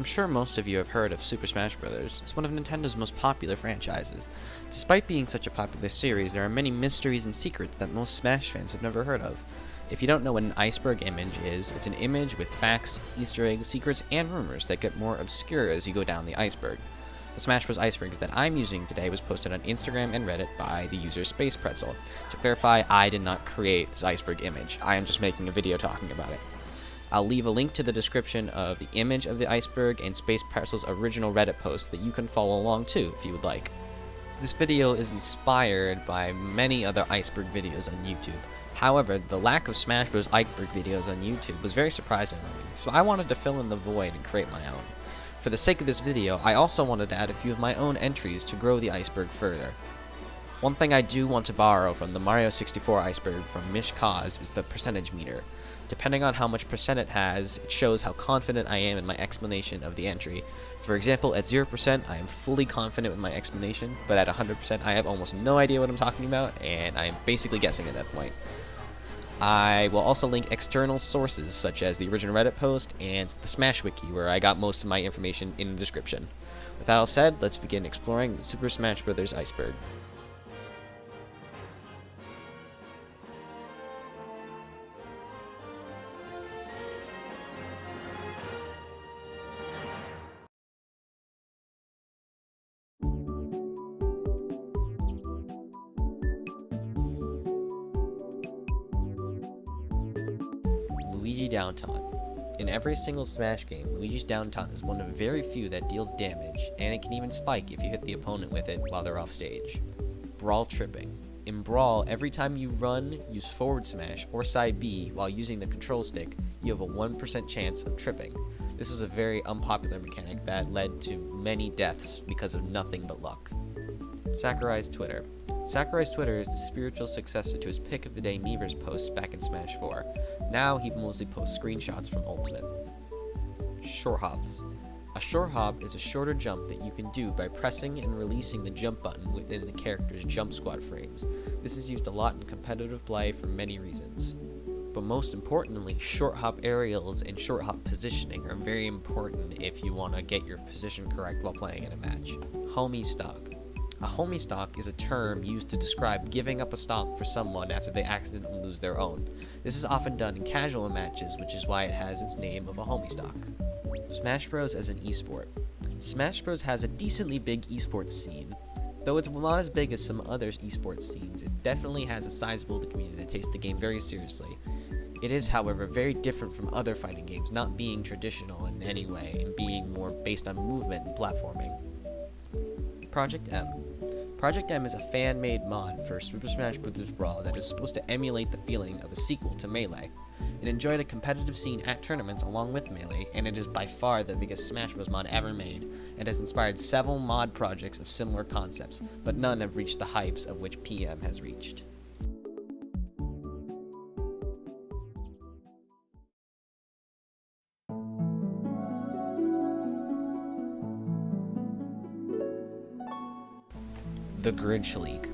I'm sure most of you have heard of Super Smash Bros. It's one of Nintendo's most popular franchises. Despite being such a popular series, there are many mysteries and secrets that most Smash fans have never heard of. If you don't know what an iceberg image is, it's an image with facts, Easter eggs, secrets, and rumors that get more obscure as you go down the iceberg. The Smash Bros. Icebergs that I'm using today was posted on Instagram and Reddit by the user Space Pretzel. To clarify, I did not create this iceberg image. I am just making a video talking about it. I'll leave a link to the description of the image of the iceberg and Space Pretzel's original Reddit post that you can follow along too if you would like. This video is inspired by many other iceberg videos on YouTube. However, the lack of Smash Bros. Iceberg videos on YouTube was very surprising to me, so I wanted to fill in the void and create my own. For the sake of this video, I also wanted to add a few of my own entries to grow the iceberg further. One thing I do want to borrow from the Mario 64 iceberg from Mish Cause is the percentage meter. Depending on how much percent it has, it shows how confident I am in my explanation of the entry. For example, at 0%, I am fully confident with my explanation, but at 100%, I have almost no idea what I'm talking about, and I am basically guessing at that point. I will also link external sources, such as the original Reddit post and the Smash Wiki, where I got most of my information in the description. With that all said, let's begin exploring the Super Smash Bros. Iceberg. Luigi Downtown. In every single Smash game, Luigi's Downtown is one of very few that deals damage, and it can even spike if you hit the opponent with it while they're off stage. Brawl Tripping. In Brawl, every time you run, use forward smash, or side B while using the control stick, you have a 1% chance of tripping. This was a very unpopular mechanic that led to many deaths because of nothing but luck. Sakurai's Twitter. Sakurai's Twitter is the spiritual successor to his pick of the day Miiverse posts back in Smash 4. Now he mostly posts screenshots from Ultimate. Short hops. A short hop is a shorter jump that you can do by pressing and releasing the jump button within the character's jump squad frames. This is used a lot in competitive play for many reasons. But most importantly, short hop aerials and short hop positioning are very important if you want to get your position correct while playing in a match. Homie stock. A homie stock is a term used to describe giving up a stock for someone after they accidentally lose their own. This is often done in casual matches, which is why it has its name of a homie stock. Smash Bros. As an esport. Smash Bros. Has a decently big esports scene. Though it's not as big as some other esports scenes, it definitely has a sizable community that takes the game very seriously. It is, however, very different from other fighting games, not being traditional in any way, and being more based on movement and platforming. Project M. Project M is a fan-made mod for Super Smash Bros. Brawl that is supposed to emulate the feeling of a sequel to Melee. It enjoyed a competitive scene at tournaments along with Melee, and it is by far the biggest Smash Bros. Mod ever made. It has inspired several mod projects of similar concepts, but none have reached the hypes of which PM has reached. The Grinch Leak.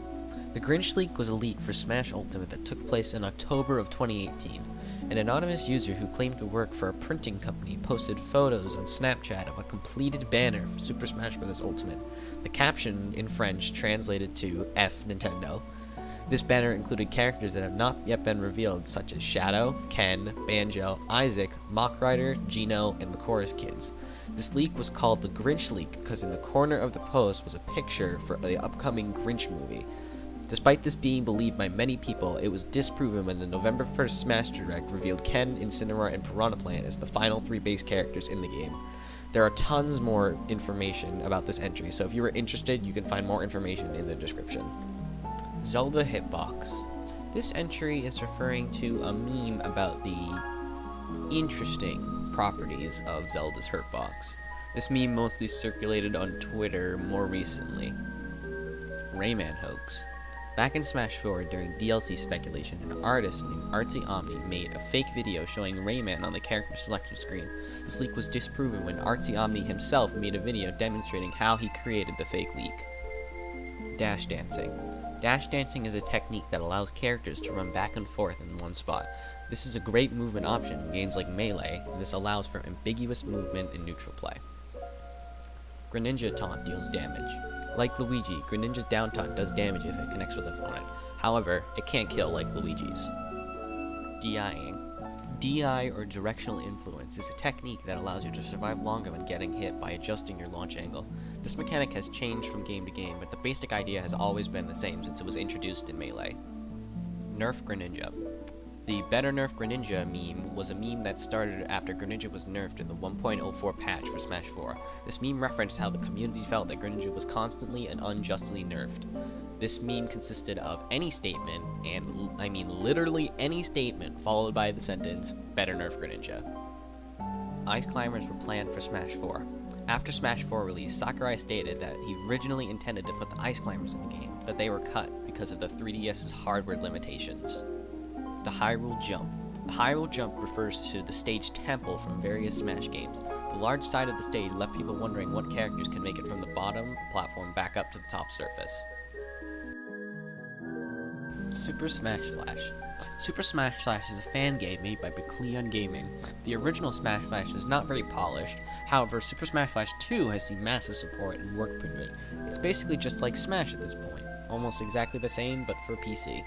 The Grinch Leak was a leak for Smash Ultimate that took place in October of 2018. An anonymous user who claimed to work for a printing company posted photos on Snapchat of a completed banner for Super Smash Bros. Ultimate. The caption, in French, translated to F Nintendo. This banner included characters that have not yet been revealed, such as Shadow, Ken, Banjo, Isaac, Mach Rider, Geno, and the Chorus Kids. This leak was called the Grinch Leak because in the corner of the post was a picture for the upcoming Grinch movie. Despite this being believed by many people, it was disproven when the November 1st Smash Direct revealed Ken, Incineroar, and Piranha Plant as the final 3 base characters in the game. There are tons more information about this entry, so if you are interested, you can find more information in the description. Zelda Hitbox. This entry is referring to a meme about the interesting properties of Zelda's Hurtbox. This meme mostly circulated on Twitter more recently. Rayman Hoax. Back in Smash 4, during DLC speculation, an artist named Artsy Omni made a fake video showing Rayman on the character selection screen. This leak was disproven when Artsy Omni himself made a video demonstrating how he created the fake leak. Dash Dancing. Dash dancing is a technique that allows characters to run back and forth in one spot. This is a great movement option in games like Melee, and this allows for ambiguous movement in neutral play. Greninja taunt deals damage. Like Luigi, Greninja's down taunt does damage if it connects with an opponent. However, it can't kill like Luigi's. DIing. DI, or directional influence, is a technique that allows you to survive longer when getting hit by adjusting your launch angle. This mechanic has changed from game to game, but the basic idea has always been the same since it was introduced in Melee. Nerf Greninja. The Better Nerf Greninja meme was a meme that started after Greninja was nerfed in the 1.04 patch for Smash 4. This meme referenced how the community felt that Greninja was constantly and unjustly nerfed. This meme consisted of any statement, and I mean literally any statement, followed by the sentence, Better Nerf Greninja. Ice Climbers were planned for Smash 4. After Smash 4 release, Sakurai stated that he originally intended to put the Ice Climbers in the game, but they were cut because of the 3DS's hardware limitations. The Hyrule Jump. The Hyrule Jump refers to the stage temple from various Smash games. The large side of the stage left people wondering what characters can make it from the bottom platform back up to the top surface. Super Smash Flash. Super Smash Flash is a fan game made by Bacleon Gaming. The original Smash Flash is not very polished, however Super Smash Flash 2 has seen massive support and work improvement. It's basically just like Smash at this point, almost exactly the same but for PC.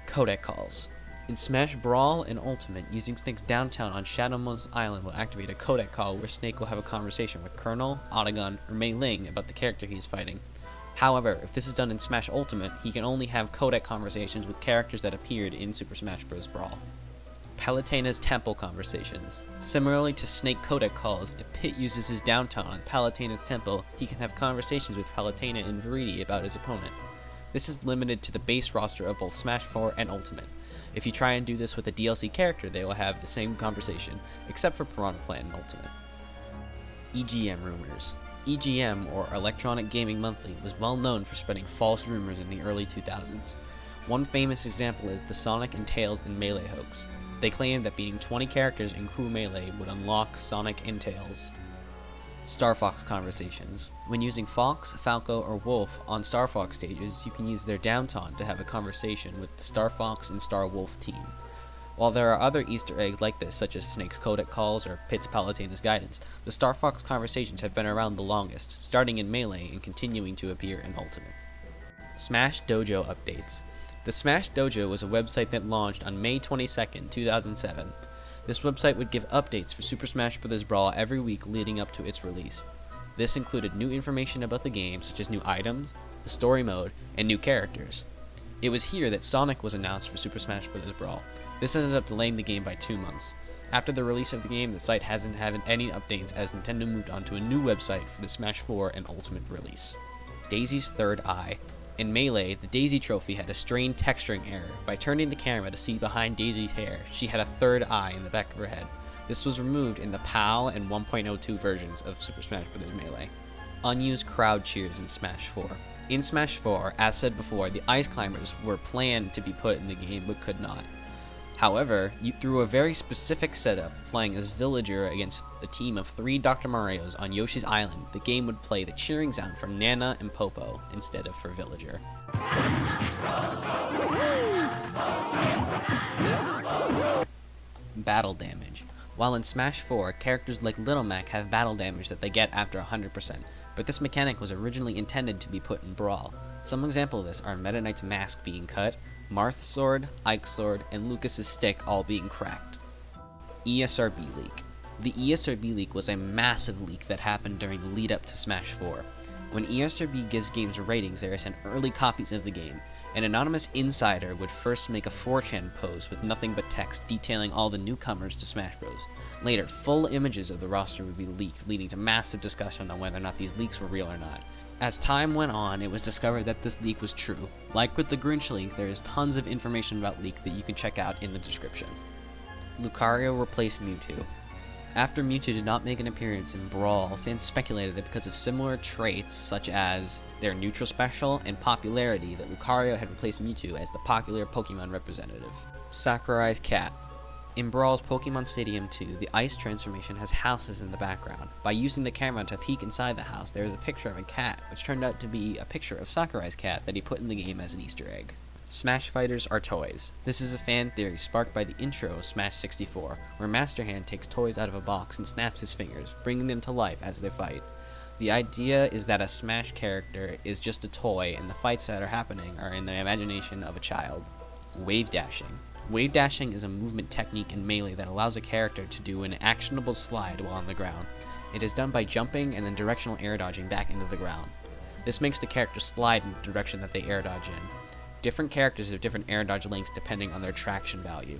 Codec calls. In Smash Brawl and Ultimate, using Snake's downtown on Shadowmo's Island will activate a codec call where Snake will have a conversation with Colonel, Autogun, or Mei Ling about the character he is fighting. However, if this is done in Smash Ultimate, he can only have codec conversations with characters that appeared in Super Smash Bros. Brawl. Palutena's Temple Conversations. Similarly to Snake codec calls, if Pit uses his downtown on Palutena's Temple, he can have conversations with Palutena and Viridi about his opponent. This is limited to the base roster of both Smash 4 and Ultimate. If you try and do this with a DLC character, they will have the same conversation, except for Piranha Plant in Ultimate. EGM rumors. EGM, or Electronic Gaming Monthly, was well known for spreading false rumors in the early 2000s. One famous example is the Sonic and Tails in Melee hoax. They claimed that beating 20 characters in Crew Melee would unlock Sonic and Tails. Star Fox Conversations. When using Fox, Falco, or Wolf on Star Fox stages, you can use their downtown to have a conversation with the Star Fox and Star Wolf team. While there are other Easter eggs like this, such as Snake's codec calls or Pit's Palutena's guidance, the Star Fox conversations have been around the longest, starting in Melee and continuing to appear in Ultimate. Smash Dojo Updates. The Smash Dojo was a website that launched on May 22, 2007. This website would give updates for Super Smash Bros. Brawl every week leading up to its release. This included new information about the game, such as new items, the story mode, and new characters. It was here that Sonic was announced for Super Smash Bros. Brawl. This ended up delaying the game by 2 months. After the release of the game, the site hasn't had any updates as Nintendo moved on to a new website for the Smash 4 and Ultimate release. Daisy's Third Eye. In Melee, the Daisy trophy had a strained texturing error. By turning the camera to see behind Daisy's hair, she had a third eye in the back of her head. This was removed in the PAL and 1.02 versions of Super Smash Bros. Melee. Unused crowd cheers in Smash 4. In Smash 4, as said before, the Ice Climbers were planned to be put in the game but could not. However, through a very specific setup, playing as Villager against a team of 3 Dr. Marios on Yoshi's Island, the game would play the cheering sound for Nana and Popo instead of for Villager. Battle damage. While in Smash 4, characters like Little Mac have battle damage that they get after 100%, but this mechanic was originally intended to be put in Brawl. Some examples of this are Meta Knight's mask being cut, Marth's sword, Ike's sword, and Lucas's stick all being cracked. ESRB leak. The ESRB leak was a massive leak that happened during the lead up to Smash 4. When ESRB gives games ratings, there are sent early copies of the game. An anonymous insider would first make a 4chan post with nothing but text detailing all the newcomers to Smash Bros. Later, full images of the roster would be leaked, leading to massive discussion on whether or not these leaks were real or not. As time went on, it was discovered that this leak was true. Like with the Grinch leak, there is tons of information about leak that you can check out in the description. Lucario replaced Mewtwo. After Mewtwo did not make an appearance in Brawl, fans speculated that because of similar traits such as their neutral special and popularity, that Lucario had replaced Mewtwo as the popular Pokemon representative. Sakurai's cat. In Brawl's Pokemon Stadium 2, the ice transformation has houses in the background. By using the camera to peek inside the house, there is a picture of a cat, which turned out to be a picture of Sakurai's cat that he put in the game as an Easter egg. Smash Fighters are toys. This is a fan theory sparked by the intro of Smash 64, where Master Hand takes toys out of a box and snaps his fingers, bringing them to life as they fight. The idea is that a Smash character is just a toy, and the fights that are happening are in the imagination of a child. Wave dashing. Wave dashing is a movement technique in Melee that allows a character to do an actionable slide while on the ground. It is done by jumping and then directional air dodging back into the ground. This makes the character slide in the direction that they air dodge in. Different characters have different air dodge lengths depending on their traction value.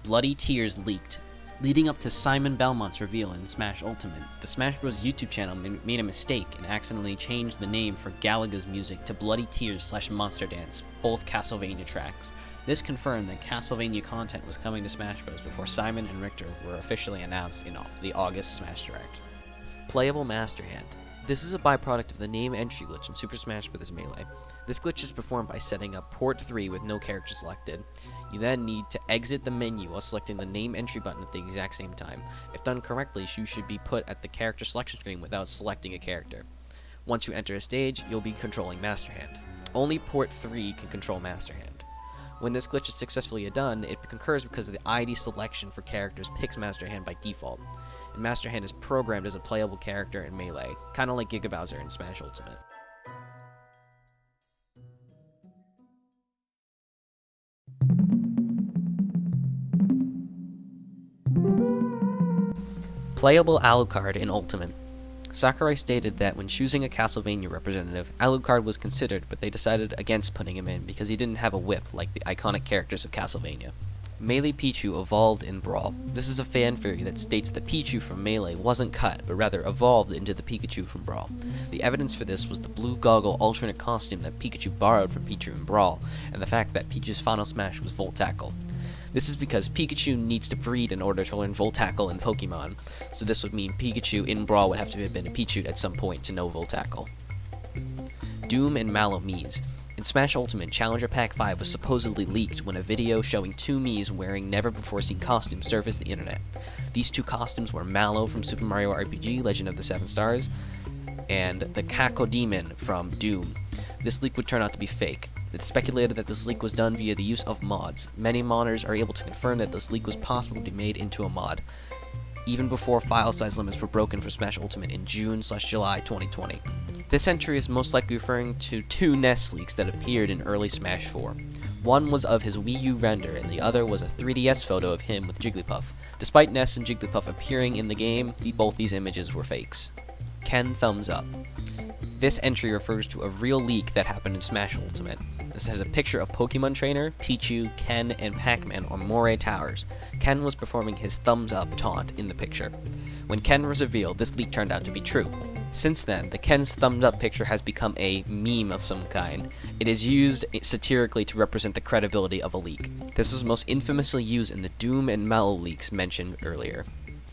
Bloody Tears leaked. Leading up to Simon Belmont's reveal in Smash Ultimate, the Smash Bros. YouTube channel made a mistake and accidentally changed the name for Galaga's music to Bloody Tears / Monster Dance, both Castlevania tracks. This confirmed that Castlevania content was coming to Smash Bros. Before Simon and Richter were officially announced in the August Smash Direct. Playable Master Hand. This is a byproduct of the name entry glitch in Super Smash Bros. Melee. This glitch is performed by setting up port 3 with no character selected. You then need to exit the menu while selecting the name entry button at the exact same time. If done correctly, you should be put at the character selection screen without selecting a character. Once you enter a stage, you'll be controlling Master Hand. Only port 3 can control Master Hand. When this glitch is successfully done, it occurs because the ID selection for characters picks Master Hand by default, and Master Hand is programmed as a playable character in Melee, kinda like Giga Bowser in Smash Ultimate. Playable Alucard in Ultimate. Sakurai stated that when choosing a Castlevania representative, Alucard was considered, but they decided against putting him in because he didn't have a whip like the iconic characters of Castlevania. Melee Pichu evolved in Brawl. This is a fan theory that states that Pichu from Melee wasn't cut, but rather evolved into the Pikachu from Brawl. The evidence for this was the blue goggle alternate costume that Pikachu borrowed from Pichu in Brawl, and the fact that Pichu's final smash was Volt Tackle. This is because Pikachu needs to breed in order to learn Volt Tackle in Pokemon, so this would mean Pikachu in Brawl would have to have been a Pichu at some point to know Volt Tackle. Doom and Mallow Miis. In Smash Ultimate, Challenger Pack 5 was supposedly leaked when a video showing two Miis wearing never-before-seen costumes surfaced the internet. These two costumes were Mallow from Super Mario RPG Legend of the Seven Stars, and the Cacodemon from Doom. This leak would turn out to be fake. It's speculated that this leak was done via the use of mods. Many modders are able to confirm that this leak was possible to be made into a mod, even before file size limits were broken for Smash Ultimate in June/July 2020. This entry is most likely referring to two Ness leaks that appeared in early Smash 4. One was of his Wii U render, and the other was a 3DS photo of him with Jigglypuff. Despite Ness and Jigglypuff appearing in the game, both these images were fakes. Ken Thumbs Up. This entry refers to a real leak that happened in Smash Ultimate. This has a picture of Pokemon Trainer, Pichu, Ken, and Pac-Man on Moray Towers. Ken was performing his thumbs up taunt in the picture. When Ken was revealed, this leak turned out to be true. Since then, the Ken's thumbs up picture has become a meme of some kind. It is used satirically to represent the credibility of a leak. This was most infamously used in the Doom and Mallow leaks mentioned earlier.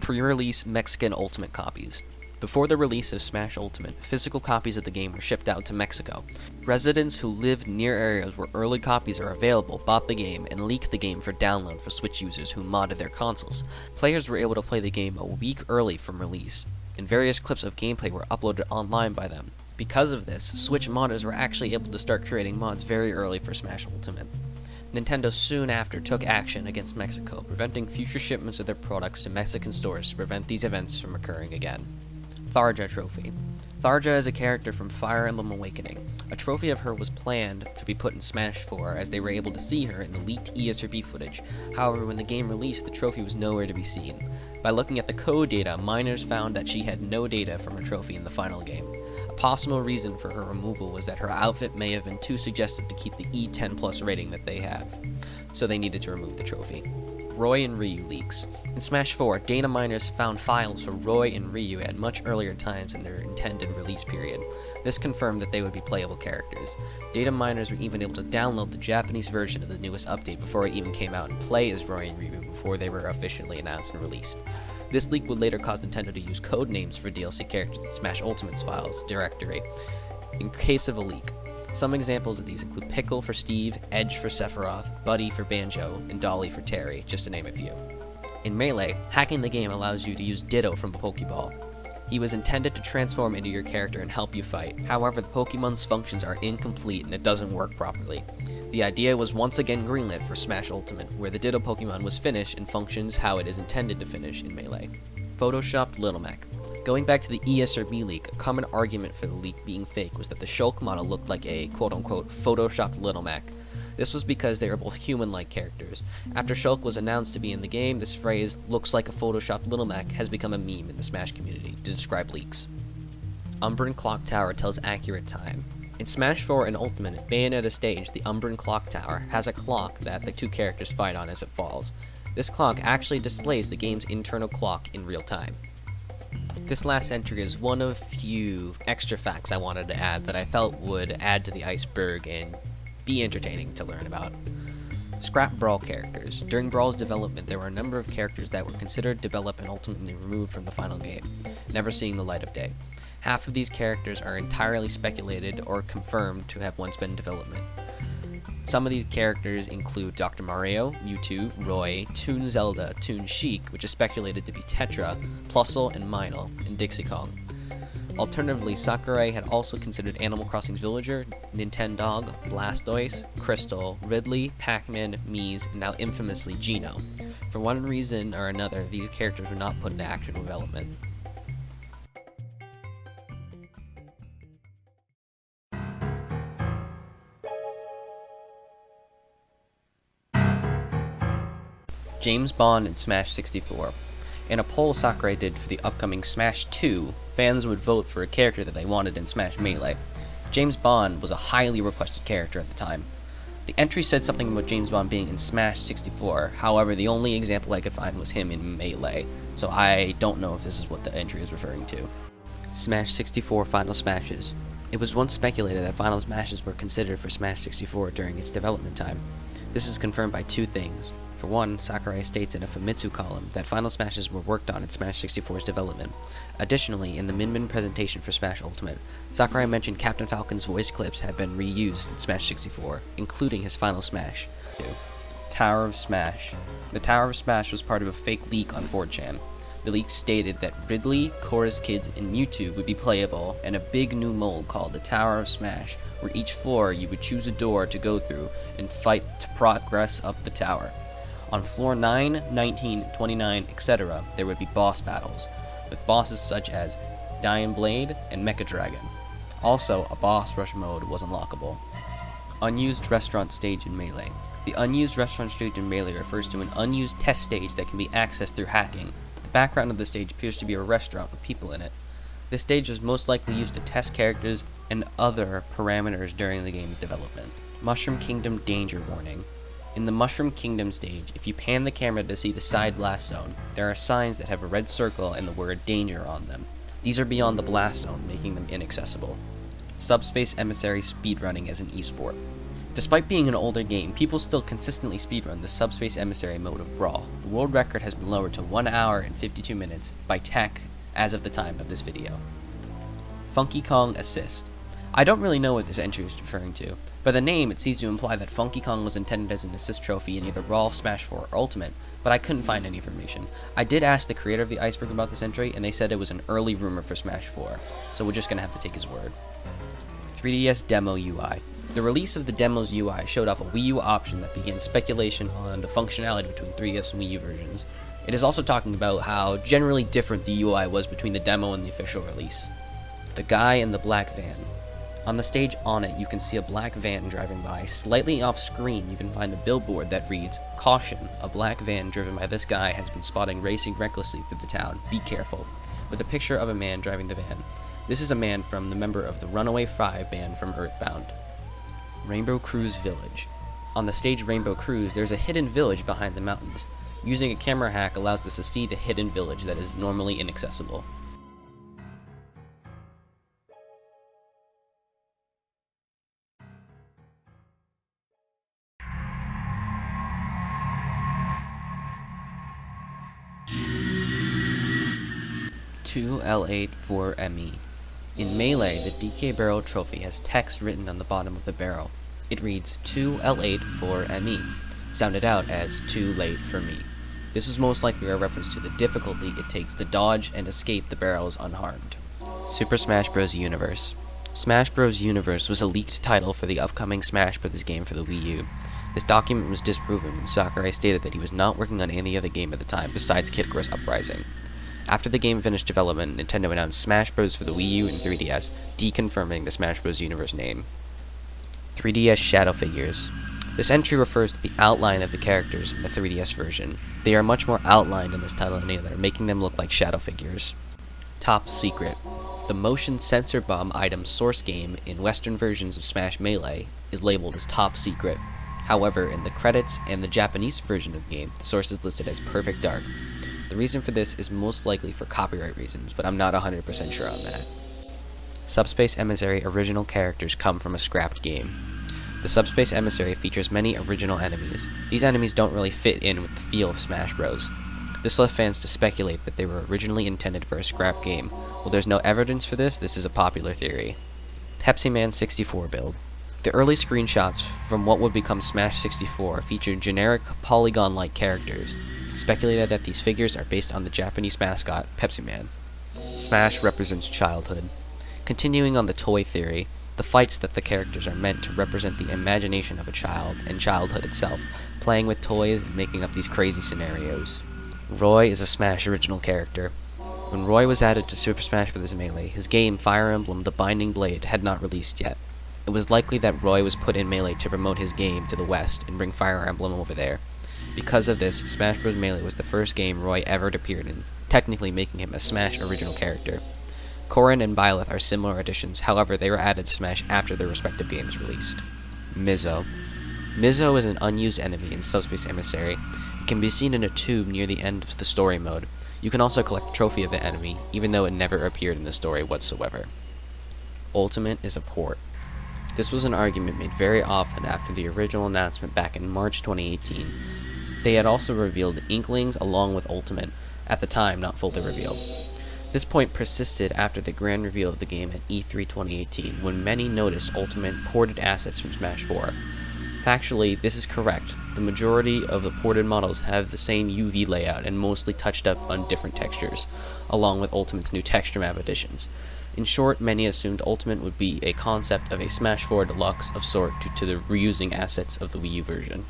Pre-release Mexican Ultimate copies. Before the release of Smash Ultimate, physical copies of the game were shipped out to Mexico. Residents who lived near areas where early copies are available bought the game and leaked the game for download for Switch users who modded their consoles. Players were able to play the game a week early from release, and various clips of gameplay were uploaded online by them. Because of this, Switch modders were actually able to start creating mods very early for Smash Ultimate. Nintendo soon after took action against Mexico, preventing future shipments of their products to Mexican stores to prevent these events from occurring again. Tharja Trophy. Tharja is a character from Fire Emblem Awakening. A trophy of her was planned to be put in Smash 4 as they were able to see her in the leaked ESRB footage. However, when the game released, the trophy was nowhere to be seen. By looking at the code data, miners found that she had no data from her trophy in the final game. A possible reason for her removal was that her outfit may have been too suggestive to keep the E10+ rating that they have, so they needed to remove the trophy. Roy and Ryu leaks. In Smash 4, data miners found files for Roy and Ryu at much earlier times in their intended release period. This confirmed that they would be playable characters. Data miners were even able to download the Japanese version of the newest update before it even came out and play as Roy and Ryu before they were officially announced and released. This leak would later cause Nintendo to use code names for DLC characters in Smash Ultimate's files directory. In case of a leak, Some examples of these include Pickle for Steve, Edge for Sephiroth, Buddy for Banjo, and Dolly for Terry, just to name a few. In Melee, hacking the game allows you to use Ditto from a Pokeball. He was intended to transform into your character and help you fight. However, the Pokemon's functions are incomplete and it doesn't work properly. The idea was once again greenlit for Smash Ultimate, where the Ditto Pokemon was finished and functions how it is intended to finish in Melee. Photoshopped Little Mac. Going back to the ESRB leak, a common argument for the leak being fake was that the Shulk model looked like a quote-unquote photoshopped Little Mac. This was because they are both human-like characters. After Shulk was announced to be in the game, this phrase, "looks like a photoshopped Little Mac," has become a meme in the Smash community to describe leaks. Umbran Clock Tower tells accurate time. In Smash 4 and Ultimate, at Bayonetta stage, the Umbran Clock Tower has a clock that the two characters fight on as it falls. This clock actually displays the game's internal clock in real time. This last entry is one of few extra facts I wanted to add that I felt would add to the Iceberg and be entertaining to learn about. Scrap Brawl characters. During Brawl's development, there were a number of characters that were considered developed and ultimately removed from the final game, never seeing the light of day. Half of these characters are entirely speculated or confirmed to have once been in development. Some of these characters include Dr. Mario, Mewtwo, Roy, Toon Zelda, Toon Sheik, which is speculated to be Tetra, Plusle, and Minel, and Dixie Kong. Alternatively, Sakurai had also considered Animal Crossing's Villager, Nintendog, Blastoise, Crystal, Ridley, Pac-Man, Mies, and now infamously Geno. For one reason or another, these characters were not put into actual development. James Bond in Smash 64. In a poll Sakurai did for the upcoming Smash 2, fans would vote for a character that they wanted in Smash Melee. James Bond was a highly requested character at the time. The entry said something about James Bond being in Smash 64, however the only example I could find was him in Melee, so I don't know if this is what the entry is referring to. Smash 64 Final Smashes. It was once speculated that Final Smashes were considered for Smash 64 during its development time. This is confirmed by two things. For one, Sakurai states in a Famitsu column that Final Smashes were worked on in Smash 64's development. Additionally, in the Min presentation for Smash Ultimate, Sakurai mentioned Captain Falcon's voice clips had been reused in Smash 64, including his Final Smash. 2. Tower of Smash. The Tower of Smash was part of a fake leak on 4chan. The leak stated that Ridley, Chorus Kids, and Mewtwo would be playable, and a big new mode called the Tower of Smash, where each floor you would choose a door to go through and fight to progress up the tower. On floor 9, 19, 29, etc., there would be boss battles, with bosses such as Diamond Blade and Mecha Dragon. Also, a boss rush mode was unlockable. Unused restaurant stage in Melee. The unused restaurant stage in Melee refers to an unused test stage that can be accessed through hacking. The background of the stage appears to be a restaurant with people in it. This stage was most likely used to test characters and other parameters during the game's development. Mushroom Kingdom Danger Warning. In the Mushroom Kingdom stage, if you pan the camera to see the side blast zone, there are signs that have a red circle and the word danger on them. These are beyond the blast zone, making them inaccessible. Subspace Emissary speedrunning as an esport. Despite being an older game, people still consistently speedrun the Subspace Emissary mode of Brawl. The world record has been lowered to 1 hour and 52 minutes by tech as of the time of this video. Funky Kong Assist. I don't really know what this entry is referring to. By the name, it seems to imply that Funky Kong was intended as an assist trophy in either Brawl, Smash 4, or Ultimate, but I couldn't find any information. I did ask the creator of the Iceberg about this entry, and they said it was an early rumor for Smash 4, so we're just gonna have to take his word. 3DS Demo UI. The release of the demo's UI showed off a Wii U option that began speculation on the functionality between 3DS and Wii U versions. It is also talking about how generally different the UI was between the demo and the official release. The Guy in the Black Van. On the stage on it, you can see a black van driving by. Slightly off screen, you can find a billboard that reads, "Caution, a black van driven by this guy has been spotted racing recklessly through the town. Be careful," with a picture of a man driving the van. This is a man from the member of the Runaway 5 band from EarthBound. Rainbow Cruise Village. On the stage Rainbow Cruise, there's a hidden village behind the mountains. Using a camera hack allows us to see the hidden village that is normally inaccessible. L8 4ME. In Melee, the DK Barrel trophy has text written on the bottom of the barrel. It reads 2L8 for ME, sounded out as too late for me. This is most likely a reference to the difficulty it takes to dodge and escape the barrels unharmed. Super Smash Bros. Universe. Smash Bros. Universe was a leaked title for the upcoming Smash Bros. Game for the Wii U. This document was disproven when Sakurai stated that he was not working on any other game at the time besides Kid Icarus Uprising. After the game finished development, Nintendo announced Smash Bros. For the Wii U and 3DS, deconfirming the Smash Bros. Universe name. 3DS Shadow Figures. This entry refers to the outline of the characters in the 3DS version. They are much more outlined in this title than any other, making them look like shadow figures. Top Secret. The motion sensor bomb item source game in Western versions of Smash Melee is labeled as Top Secret. However, in the credits and the Japanese version of the game, the source is listed as Perfect Dark. The reason for this is most likely for copyright reasons, but I'm not 100% sure on that. Subspace Emissary original characters come from a scrapped game. The Subspace Emissary features many original enemies. These enemies don't really fit in with the feel of Smash Bros. This led fans to speculate that they were originally intended for a scrap game. While there's no evidence for this is a popular theory. Pepsi Man 64 build. The early screenshots from what would become Smash 64 featured generic polygon-like characters. It's speculated that these figures are based on the Japanese mascot, Pepsi Man. Smash represents childhood. Continuing on the toy theory, the fights that the characters are meant to represent the imagination of a child and childhood itself, playing with toys and making up these crazy scenarios. Roy is a Smash original character. When Roy was added to Super Smash Bros. Melee, his game Fire Emblem The Binding Blade had not released yet. It was likely that Roy was put in Melee to promote his game to the West and bring Fire Emblem over there. Because of this, Smash Bros. Melee was the first game Roy ever appeared in, technically making him a Smash original character. Corrin and Byleth are similar additions, however they were added to Smash after their respective games released. Mizzo. Mizzo is an unused enemy in Subspace Emissary. It can be seen in a tube near the end of the story mode. You can also collect a trophy of the enemy, even though it never appeared in the story whatsoever. Ultimate is a port. This was an argument made very often after the original announcement back in March 2018. They had also revealed Inklings along with Ultimate, at the time not fully revealed. This point persisted after the grand reveal of the game at E3 2018, when many noticed Ultimate ported assets from Smash 4. Factually, this is correct. The majority of the ported models have the same UV layout and mostly touched up on different textures, along with Ultimate's new texture map additions. In short, many assumed Ultimate would be a concept of a Smash 4 Deluxe of sort due to the reusing assets of the Wii U version.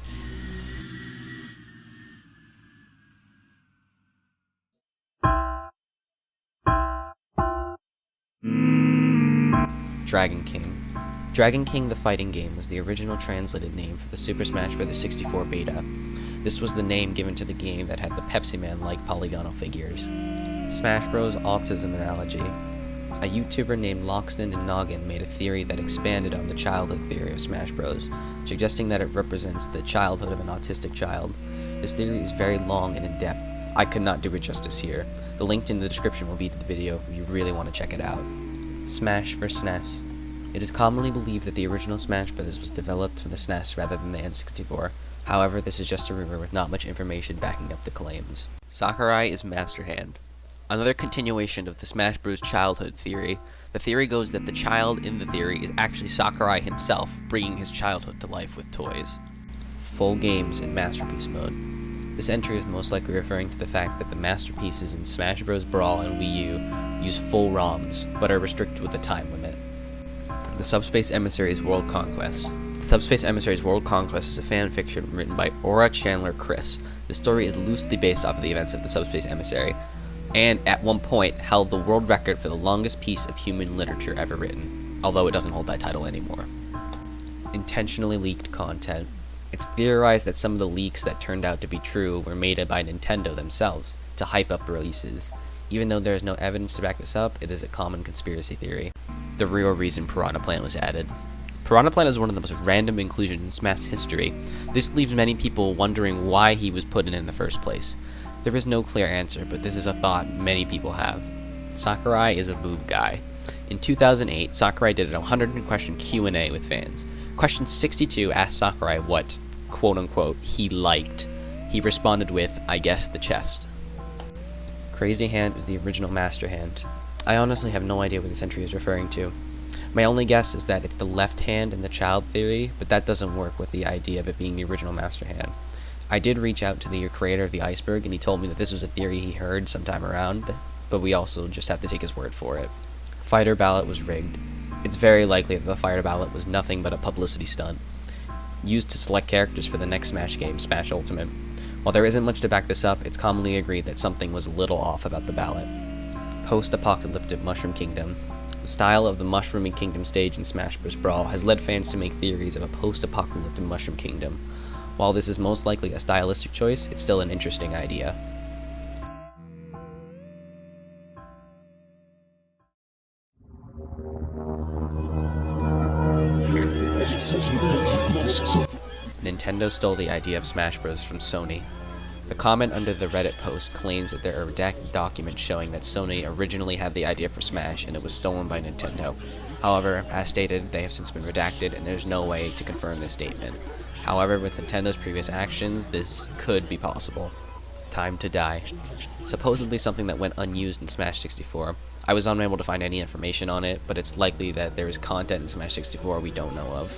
Dragon King. Dragon King the fighting game was the original translated name for the Super Smash Bros. 64 beta. This was the name given to the game that had the Pepsi Man-like polygonal figures. Smash Bros. Autism analogy. A YouTuber named Loxton and Noggin made a theory that expanded on the childhood theory of Smash Bros., suggesting that it represents the childhood of an autistic child. This theory is very long and in-depth. I could not do it justice here. The link in the description will be to the video if you really want to check it out. Smash for SNES. It is commonly believed that the original Smash Bros. Was developed for the SNES rather than the N64. However, this is just a rumor with not much information backing up the claims. Sakurai is Master Hand. Another continuation of the Smash Bros. Childhood theory. The theory goes that the child in the theory is actually Sakurai himself, bringing his childhood to life with toys. Full games in Masterpiece mode. This entry is most likely referring to the fact that the masterpieces in Smash Bros. Brawl and Wii U use full ROMs, but are restricted with a time limit. The Subspace Emissaries World Conquest. The Subspace Emissaries World Conquest is a fan fiction written by Aura Chandler Chris. The story is loosely based off of the events of the Subspace Emissary, and at one point held the world record for the longest piece of human literature ever written, although it doesn't hold that title anymore. Intentionally leaked content. It's theorized that some of the leaks that turned out to be true were made by Nintendo themselves to hype up releases. Even though there is no evidence to back this up, it is a common conspiracy theory. The real reason Piranha Plant was added. Piranha Plant is one of the most random inclusions in Smash history. This leaves many people wondering why he was put in the first place. There is no clear answer, but this is a thought many people have. Sakurai is a boob guy. In 2008, Sakurai did a 100-question Q&A with fans. Question 62 asked Sakurai what, quote-unquote, he liked. He responded with, I guess the chest. Crazy Hand is the original Master Hand. I honestly have no idea what this entry is referring to. My only guess is that it's the left hand in the child theory, but that doesn't work with the idea of it being the original master hand. I did reach out to the creator of the Iceberg, and he told me that this was a theory he heard sometime around, but we also just have to take his word for it. Fighter ballot was rigged. It's very likely that the fighter ballot was nothing but a publicity stunt, used to select characters for the next Smash game, Smash Ultimate. While there isn't much to back this up, it's commonly agreed that something was a little off about the ballot. Post-apocalyptic Mushroom Kingdom. The style of the Mushrooming Kingdom stage in Smash Bros. Brawl has led fans to make theories of a post-apocalyptic Mushroom Kingdom. While this is most likely a stylistic choice, it's still an interesting idea. Nintendo stole the idea of Smash Bros. From Sony. The comment under the Reddit post claims that there are redacted documents showing that Sony originally had the idea for Smash and it was stolen by Nintendo. However, as stated, they have since been redacted and there's no way to confirm this statement. However, with Nintendo's previous actions, this could be possible. Time to Die. Supposedly something that went unused in Smash 64. I was unable to find any information on it, but it's likely that there is content in Smash 64 we don't know of.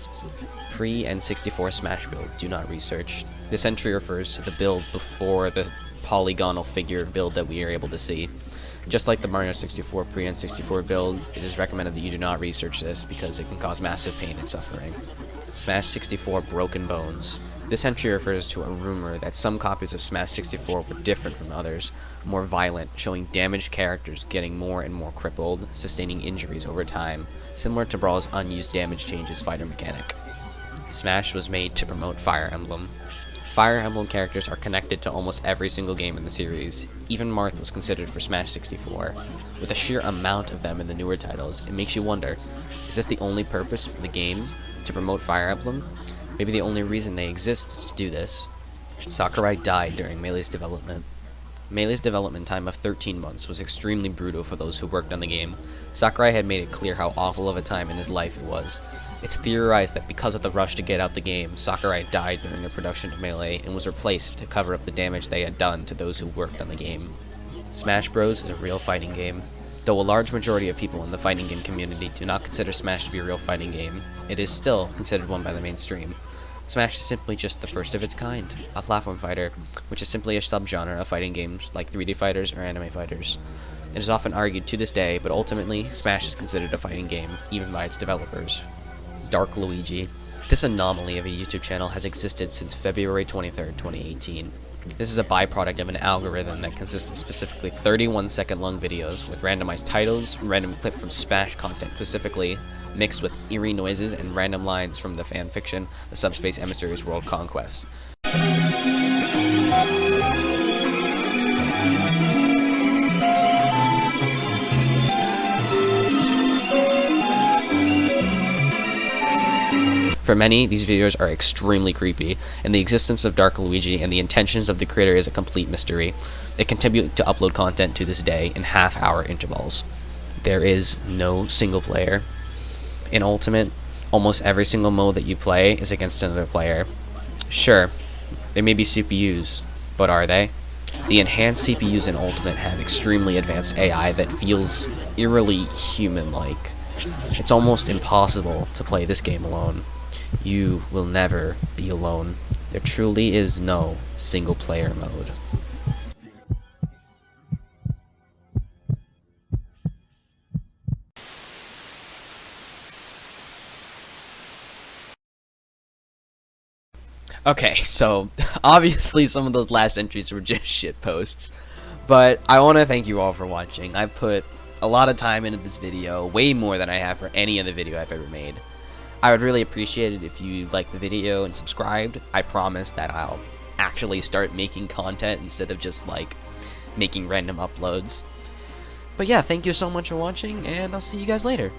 Pre-N64 Smash build, do not research. This entry refers to the build before the polygonal figure build that we are able to see. Just like the Mario 64 pre-N64 build, it is recommended that you do not research this because it can cause massive pain and suffering. Smash 64 Broken Bones. This entry refers to a rumor that some copies of Smash 64 were different from others, more violent, showing damaged characters getting more and more crippled, sustaining injuries over time, similar to Brawl's unused damage changes fighter mechanic. Smash was made to promote Fire Emblem. Fire Emblem characters are connected to almost every single game in the series. Even Marth was considered for Smash 64. With the sheer amount of them in the newer titles, it makes you wonder, is this the only purpose for the game? To promote Fire Emblem? Maybe the only reason they exist is to do this. Sakurai died during Melee's development. Melee's development time of 13 months was extremely brutal for those who worked on the game. Sakurai had made it clear how awful of a time in his life it was. It's theorized that because of the rush to get out the game, Sakurai died during the production of Melee and was replaced to cover up the damage they had done to those who worked on the game. Smash Bros. Is a real fighting game. Though a large majority of people in the fighting game community do not consider Smash to be a real fighting game, it is still considered one by the mainstream. Smash is simply just the first of its kind, a platform fighter, which is simply a subgenre of fighting games like 3D fighters or anime fighters. It is often argued to this day, but ultimately, Smash is considered a fighting game, even by its developers. Dark Luigi. This anomaly of a YouTube channel has existed since February 23rd, 2018. This is a byproduct of an algorithm that consists of specifically 31-second long videos with randomized titles, random clip from Smash content specifically, mixed with eerie noises and random lines from the fanfiction The Subspace Emissaries World Conquest. For many, these videos are extremely creepy, and the existence of Dark Luigi and the intentions of the creator is a complete mystery. They continue to upload content to this day in half-hour intervals. There is no single player. In Ultimate, almost every single mode that you play is against another player. Sure, there may be CPUs, but are they? The enhanced CPUs in Ultimate have extremely advanced AI that feels eerily human-like. It's almost impossible to play this game alone. You will never be alone. There truly is no single-player mode. Okay, so obviously some of those last entries were just shit posts, but I want to thank you all for watching. I put a lot of time into this video, way more than I have for any other video I've ever made. I would really appreciate it if you liked the video and subscribed. I promise that I'll actually start making content instead of just like making random uploads. But yeah, thank you so much for watching, and I'll see you guys later.